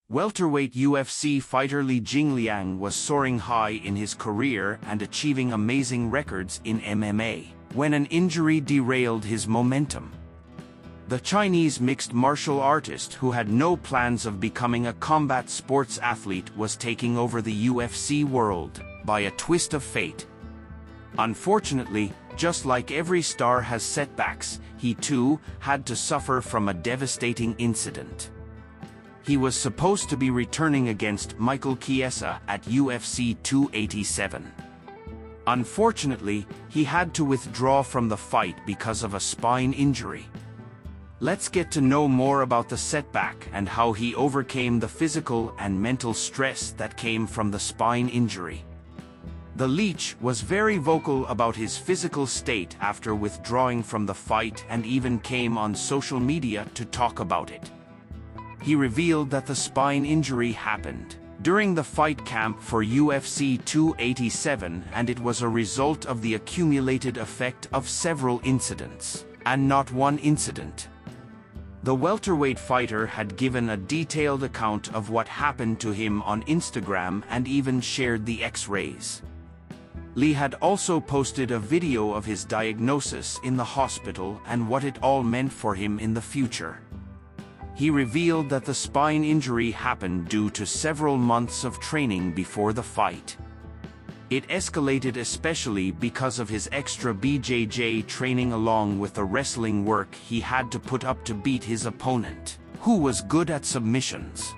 Welterweight UFC fighter Li Jingliang was soaring high in his career and achieving amazing records in MMA, when an injury derailed his momentum. The Chinese mixed martial artist who had no plans of becoming a combat sports athlete was taking over the UFC world by a twist of fate. Unfortunately, just like every star has setbacks, he too had to suffer from a devastating incident. He was supposed to be returning against Michael Chiesa at UFC 287. Unfortunately, he had to withdraw from the fight because of a spine injury. Let's get to know more about the setback and how he overcame the physical and mental stress that came from the spine injury. The Leech was very vocal about his physical state after withdrawing from the fight and even came on social media to talk about it. He revealed that the spine injury happened during the fight camp for UFC 287 and it was a result of the accumulated effect of several incidents, and not one incident. The welterweight fighter had given a detailed account of what happened to him on Instagram and even shared the X-rays. Li had also posted a video of his diagnosis in the hospital and what it all meant for him in the future. He revealed that the spine injury happened due to several months of training before the fight. It escalated especially because of his extra BJJ training along with the wrestling work he had to put up to beat his opponent, who was good at submissions.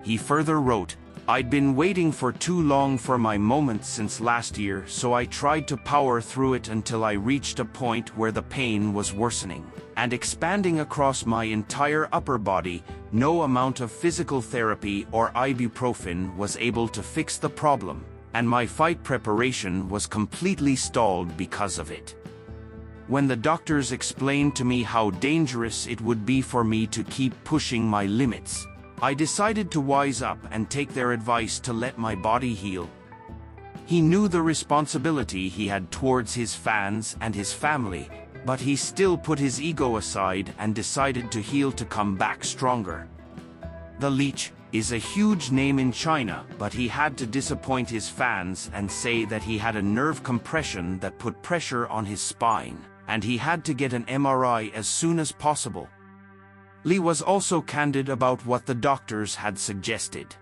He further wrote, "I'd been waiting for too long for my moment since last year, so I tried to power through it until I reached a point where the pain was worsening and expanding across my entire upper body. No amount of physical therapy or ibuprofen was able to fix the problem, and my fight preparation was completely stalled because of it. When the doctors explained to me how dangerous it would be for me to keep pushing my limits, I decided to wise up and take their advice to let my body heal." He knew the responsibility he had towards his fans and his family, but he still put his ego aside and decided to heal to come back stronger. The Leech is a huge name in China, but he had to disappoint his fans and say that he had a nerve compression that put pressure on his spine, and he had to get an MRI as soon as possible. Li was also candid about what the doctors had suggested.